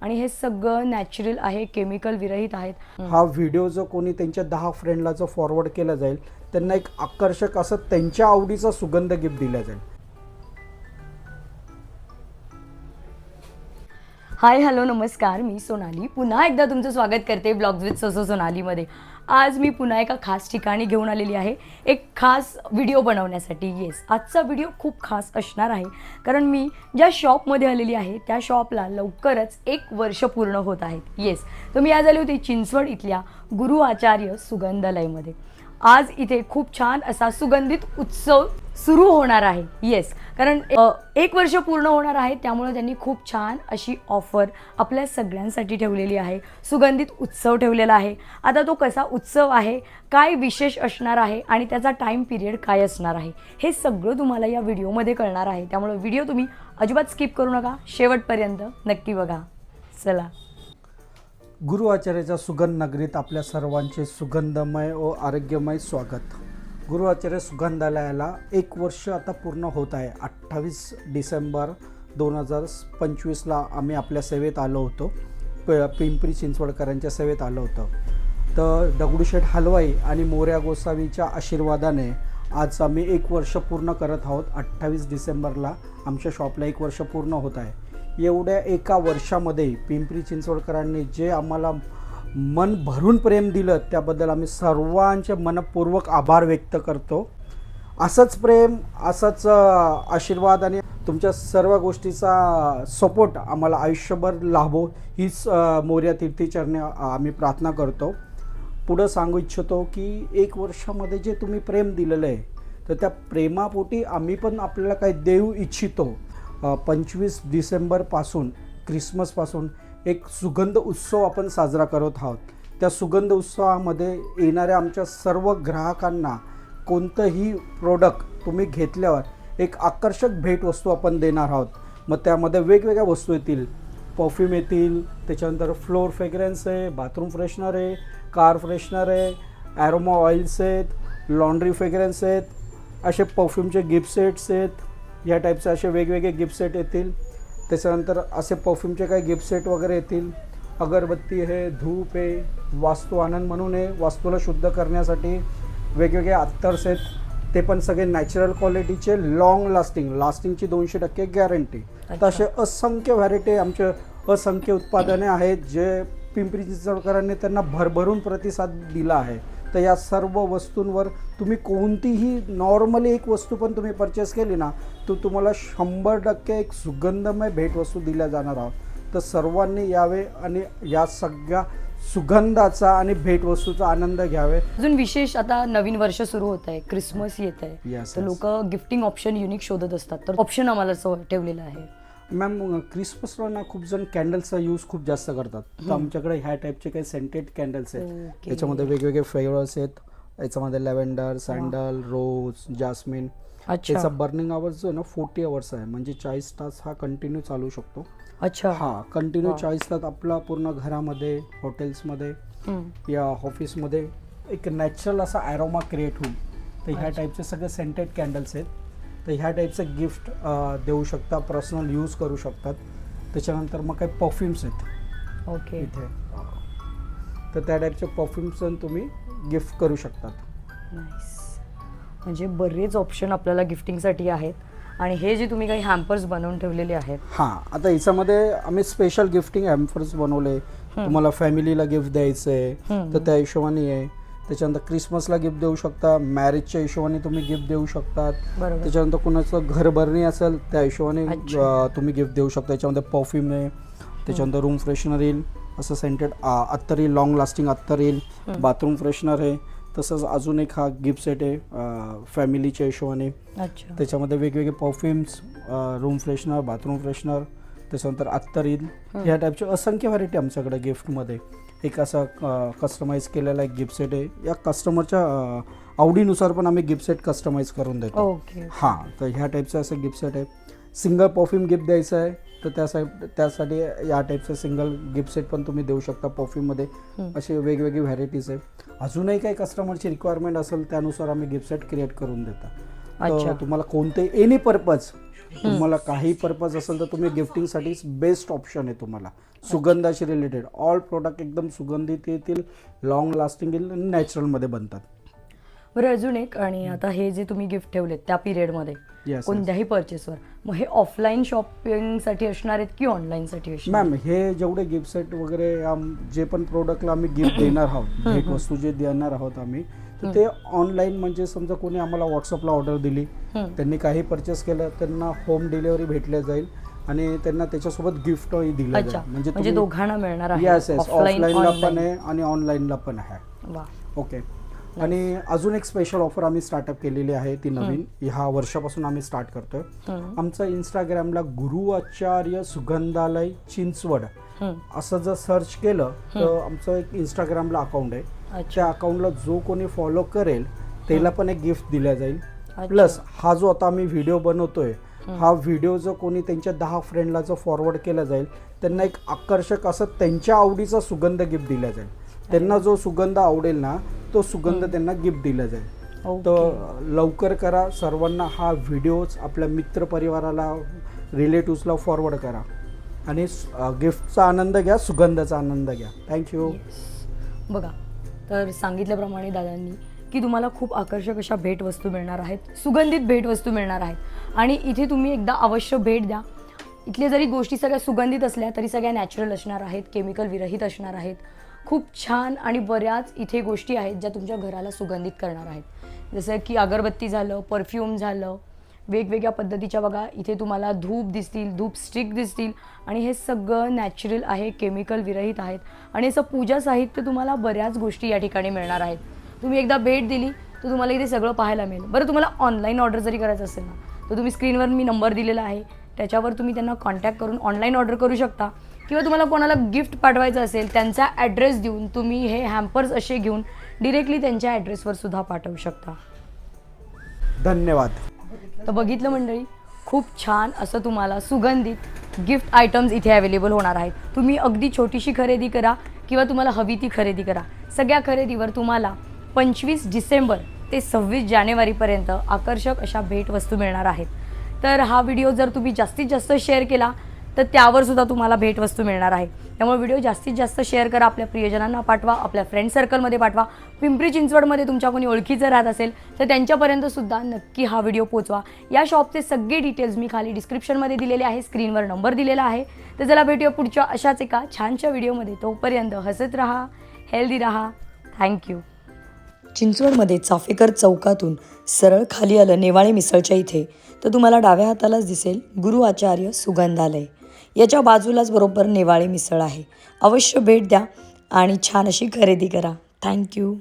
आणि हे सगळं नॅचरल आहे, केमिकल विरहित आहेत. हा व्हिडिओ जो कोणी त्यांच्या 10 फ्रेंडला जो फॉरवर्ड केला जाईल त्यांना एक आकर्षक असं त्यांच्या आवडीचा सुगंध गिफ्ट दिला जाईल. हाय हॅलो नमस्कार, मी सोनाली पुन्हा एकदा तुमचं स्वागत करते ब्लॉग्स विथ सोसो सोनालीमध्ये. आज मी पुन्हा एका खास ठिकाणी घेऊन आलेली आहे एक खास व्हिडिओ बनवण्यासाठी. येस, आजचा व्हिडिओ खूप खास असणार आहे कारण मी ज्या शॉपमध्ये आलेली आहे त्या शॉपला लवकरच 1 वर्ष पूर्ण होत आहेत. येस, तर मी आज आली होती चिंचवड इथल्या गुरु आचार्य सुगंधालयमध्ये. आज इथे खूप छान असा सुगंधित उत्सव सुरू होणार आहे. येस, कारण 1 वर्ष पूर्ण होणार आहे त्यामुळे त्यांनी खूप छान अशी ऑफर आपल्या सगळ्यांसाठी ठेवलेली आहे. सुगंधित उत्सव ठेवलेला आहे. आता तो कसा उत्सव आहे, काय विशेष असणार आहे आणि त्याचा टाईम पिरियड काय असणार आहे हे सगळं तुम्हाला या व्हिडिओमध्ये कळणार आहे. त्यामुळे व्हिडिओ तुम्ही अजिबात स्किप करू नका, शेवटपर्यंत नक्की बघा. चला. गुरु आचार्याच्या सुगंध नगरीत आपल्या सर्वांचे सुगंधमय व आरोग्यमय स्वागत. गुरु आचार्य सुगंधालयाला 1 वर्ष आता पूर्ण होत आहे. 28 डिसेंबर 2025ला आम्ही आपल्या सेवेत आलो होतो. पिंपरी चिंचवडकरांच्या सेवेत आलो होतो. तर दगडूशेठ हलवाई आणि मोर्या गोसावीच्या आशीर्वादाने आज आम्ही 1 वर्ष पूर्ण करत आहोत. 28 डिसेंबरला आमच्या शॉपला 1 वर्ष पूर्ण होत आहे. एवढ्या एका वर्षामध्ये पिंपरी चिंचवडकरांनी जे आम्हाला मन भरून प्रेम दिलं त्याबद्दल आम्ही सर्वांचे मनपूर्वक आभार व्यक्त करतो. असंच प्रेम, असंच आशीर्वाद आणि तुमच्या सर्व गोष्टीचा सपोर्ट आम्हाला आयुष्यभर लाभो हीच मोर्या तीर्थीचरणी आम्ही प्रार्थना करतो. पुढं सांगू इच्छितो की 1 वर्षामध्ये जे तुम्ही प्रेम दिलेलं आहे तर त्या प्रेमापोटी आम्ही पण आपल्याला काही देऊ इच्छितो. 25 डिसेंबरपासून ख्रिसमसपासून एक सुगंध उत्सव आपण साजरा करत आहोत. त्या सुगंध उत्सवामध्ये येणाऱ्या आमच्या सर्व ग्राहकांना कोणतंही प्रोडक्ट तुम्ही घेतल्यावर एक आकर्षक भेटवस्तू आपण देणार आहोत. मग त्यामध्ये वेगवेगळ्या वस्तू येतील, परफ्यूम येतील, त्याच्यानंतर फ्लोअर फ्रेग्रन्स आहे, बाथरूम फ्रेशनर आहे, कार फ्रेशनर आहे, ॲरोमा ऑइल्स आहेत, लॉन्ड्री फ्रेग्रन्स आहेत, असे परफ्यूमचे गिफ्ट सेट्स आहेत. या टाईपचे असे वेगवेगळे गिफ्ट सेट येतील. त्याच्यानंतर असे परफ्यूमचे काही गिफ्ट सेट वगैरे येतील. अगरबत्ती आहे, धूप आहे, वास्तू आनंद म्हणून आहे, वास्तूला शुद्ध करण्यासाठी वेगवेगळे अत्तर्स आहेत. ते पण सगळे नॅचरल क्वालिटीचे, लॉंग लास्टिंगची 200% गॅरंटी. तर असे असंख्य व्हॅरायटी आमचे असंख्य उत्पादने आहेत जे पिंपरी चिंचवडकरांनी त्यांना भरभरून प्रतिसाद दिला आहे. तर या सर्व वस्तूंवर तुम्ही कोणतीही नॉर्मली एक वस्तू पण तुम्ही परचेस केली ना तर तुम्हाला 100% एक सुगंधमय भेटवस्तू दिल्या जाणार आहोत. तर सर्वांनी यावे आणि या सगळ्या सुगंधाचा आणि भेटवस्तूचा आनंद घ्यावे. अजून विशेष, आता नवीन वर्ष सुरू होत आहे, क्रिसमस येत आहे, Yes, तर लोक गिफ्टिंग ऑप्शन युनिक शोधत असतात. तर ऑप्शन आम्हाला ठेवलेलं आहे. मॅम, क्रिसमसला ना खूप जण कॅन्डल्सचा यूज खूप जास्त करतात. तर आमच्याकडे ह्या टाईपचे काही सेंटेड कॅन्डल्स आहेत. Okay. याच्यामध्ये वेगवेगळे फ्लेवर्स आहेत. याच्यामध्ये लॅव्हेंडर, सँडल, रोज, जास्मिन. अच्छा. त्याचा बर्निंग आवर्स जो आहे ना 40 आवर्स आहे, म्हणजे 40 तास हा कंटिन्यू चालू शकतो. अच्छा. हा कंटिन्यू 40 तास आपला पूर्ण घरामध्ये, हॉटेल्समध्ये या ऑफिसमध्ये एक नॅचरल असा ॲरोमा क्रिएट होईल. तर ह्या टाईपचे सगळे सेंटेड कॅन्डल्स आहेत. तर ह्या टाईपचं गिफ्ट देऊ शकता, पर्सनल यूज करू शकतात. त्याच्यानंतर मग काही परफ्यूम्स आहेत ओके. इथे. तर त्या टाईपचे परफ्यूम्स तुम्ही गिफ्ट करू शकतात. नाईस. म्हणजे बरेच ऑप्शन आपल्याला गिफ्टिंगसाठी आहेत. आणि हे जे तुम्ही काही हॅम्पर्स बनवून ठेवलेले आहेत. हां, आता याच्यामध्ये आम्ही स्पेशल गिफ्टिंग हॅम्पर्स बनवले. तुम्हाला फॅमिलीला गिफ्ट द्यायचं आहे तर त्या हिशोबाने आहे. त्याच्यानंतर क्रिसमसला गिफ्ट देऊ शकता, मॅरेजच्या हिशोबाने तुम्ही गिफ्ट देऊ शकतात. त्याच्यानंतर कुणाचं घरभरणी असेल त्या हिशोबाने तुम्ही गिफ्ट देऊ शकता. त्याच्यामध्ये परफ्यूम आहे, त्याच्यानंतर रूम फ्रेशनर येईल, असं सेंटेड अत्तर येईल, लॉंग लास्टिंग अत्तर येईल, बाथरूम फ्रेशनर आहे. तसंच अजून एक हा गिफ्ट सेट आहे फॅमिलीच्या हिशोबाने. त्याच्यामध्ये वेगवेगळे perfumes, room freshener, bathroom freshener, त्याच्यानंतर अत्तर येईल. ह्या टाईपचे असंख्य व्हरायटी आमच्याकडे गिफ्टमध्ये. एक असा कस्टमाइज केलेला एक गिफ्ट सेट आहे. या कस्टमरच्या आवडीनुसार पण आम्ही गिफ्ट सेट कस्टमाइज करून देतो. हां, तर ह्या टाईपचं असं गिफ्ट सेट आहे. सिंगल परफ्यूम गिफ्ट द्यायचं आहे तर त्यासाठी या टाईपचं सिंगल गिफ्ट सेट पण तुम्ही देऊ शकता. परफ्यूममध्ये असे वेगवेगळी व्हॅरायटीज आहे. अजूनही काही कस्टमरची रिक्वायरमेंट असेल त्यानुसार आम्ही गिफ्ट सेट क्रिएट करून देतो. तुम्हाला कोणते एनी पर्पज, तुम्हाला काही पर्पज असेल तर तुम्ही गिफ्टिंगसाठी बेस्ट ऑप्शन आहे तुम्हाला. सुगंधाशी रिलेटेड ऑल प्रोडक्ट एकदम सुगंधित येतील, लॉंग लास्टिंग येईल आणि नॅचरलमध्ये बनतात. बरं अजून एक, आणि आता हे जे तुम्ही गिफ्ट ठेवलेत त्या पिरियडमध्ये Yes, कोणत्याही परचेसवर, मग हे ऑफलाईन शॉपिंगसाठी असणार आहेत की ऑनलाईनसाठी असणार? मॅम हे जेवढे गिफ्ट सेट वगैरे जे पण प्रोडक्टला आम्ही गिफ्ट देणार आहोत, भेटवस्तू जे देणार आहोत आम्ही, तर ते ऑनलाईन म्हणजे समजा कोणी आम्हाला व्हॉट्सअपला ऑर्डर दिली, त्यांनी काही परचेस केलं, त्यांना होम डिलिव्हरी भेटले जाईल आणि त्यांना त्याच्यासोबत गिफ्टही दिलं अच्छा, जाईल. म्हणजे दोघांना मिळणार आहे. येस ऑफलाईनला पण online. आहे आणि ऑनलाईनला पण आहे. वा. ओके. आणि अजून एक स्पेशल ऑफर आम्ही स्टार्टअप केलेली आहे, ती नवीन ह्या वर्षापासून आम्ही स्टार्ट करतोय. आमचं इंस्टाग्रामला गुरु आचार्य सुगंधालय चिंचवड असं जर सर्च केलं तर आमचं एक इंस्टाग्रामला अकाउंट आहे. त्या अकाउंटला जो कोणी फॉलो करेल त्याला पण एक गिफ्ट दिला जाईल. प्लस हा जो आता आम्ही व्हिडिओ बनवतोय, हा व्हिडिओ जो कोणी त्यांच्या 10 फ्रेंडला जो फॉरवर्ड केला जाईल त्यांना एक आकर्षक असं त्यांच्या आवडीचा सुगंध गिफ्ट दिला जाईल. त्यांना जो सुगंध आवडेल ना तो सुगंध त्यांना गिफ्ट दिला जाईल. तर लवकर करा, सर्वांना हा व्हिडिओज आपल्या मित्रपरिवाराला, रिलेटिव्सला फॉरवर्ड करा आणि गिफ्टचा आनंद घ्या, सुगंधाचा आनंद घ्या. थँक्यू. बघा, तर सांगितल्याप्रमाणे दादांनी की तुम्हाला खूप आकर्षक अशा भेटवस्तू मिळणार आहेत, सुगंधित भेटवस्तू मिळणार आहेत आणि इथे तुम्ही एकदा अवश्य भेट द्या. इथल्या जरी गोष्टी सगळ्या सुगंधित असल्या तरी सगळ्या नॅचरल असणार आहेत, केमिकल विरहित असणार आहेत. खूप छान आणि बऱ्याच इथे गोष्टी आहेत ज्या तुमच्या घराला सुगंधित करणार आहेत. जसं की अगरबत्ती झालं, परफ्यूम झालं, वेगवेगळ्या पद्धतीच्या बघा इथे तुम्हाला धूप दिसतील, धूप स्टिक दिसतील आणि हे सगळं नॅचरल आहे, केमिकल विरहित आहेत आणि असं पूजा साहित्य तुम्हाला बऱ्याच गोष्टी या ठिकाणी मिळणार आहेत. तुम्ही एकदा भेट दिली तर तुम्हाला इथे सगळं पाहायला मिळेल. बरं, तुम्हाला ऑनलाईन ऑर्डर जरी करायचं असेल ना तर तुम्ही स्क्रीनवर मी नंबर दिलेला आहे, त्याच्यावर तुम्ही त्यांना कॉन्टॅक्ट करून ऑनलाईन ऑर्डर करू शकता किंवा तुम्हाला कोणाला गिफ्ट पाठवायचं असेल त्यांचा ॲड्रेस देऊन तुम्ही हे हॅम्पर्स असे घेऊन डिरेक्टली त्यांच्या ॲड्रेसवर सुद्धा पाठवू शकता. धन्यवाद. तर बघितलं मंडळी, खूप छान असं तुम्हाला सुगंधित गिफ्ट आयटम्स इथे अवेलेबल होणार आहेत. तुम्ही अगदी छोटीशी खरेदी करा किंवा तुम्हाला हवी ती खरेदी करा, सगळ्या खरेदीवर तुम्हाला 25 डिसेंबर ते 26 जानेवारीपर्यंत आकर्षक अशा भेटवस्तू मिळणार आहेत. तर हा व्हिडिओ जर तुम्ही जास्तीत जास्त शेअर केला तर त्यावर सुद्धा तुम्हाला भेटवस्तू मिळणार आहे. त्यामुळे व्हिडिओ जास्तीत जास्त शेअर करा, आपल्या प्रियजनांना पाठवा, आपल्या फ्रेंड सर्कलमध्ये पाठवा. पिंपरी चिंचवडमध्ये तुमच्या कोणी ओळखीचं राहत असेल तर त्यांच्यापर्यंत सुद्धा नक्की हा व्हिडिओ पोचवा. या शॉपचे सगळे डिटेल्स मी खाली डिस्क्रिप्शनमध्ये दिलेले आहे, स्क्रीनवर नंबर दिलेला आहे. तर चला भेटूया पुढच्या अशाच एका छानशा व्हिडिओमध्ये. तोपर्यंत हसत राहा, हेल्दी राहा. थँक्यू. चिंचवडमध्ये चाफेकर चौकातून सरळ खाली आलं नेवाळे मिसळच्या इथे तर तुम्हाला डाव्या हातालाच दिसेल गुरु आचार्य सुगंधालय. याच्या बाजूलाच बरोबर नेवाळे मिसळ आहे. अवश्य भेट द्या आणि छान अशी खरेदी करा. थँक्यू.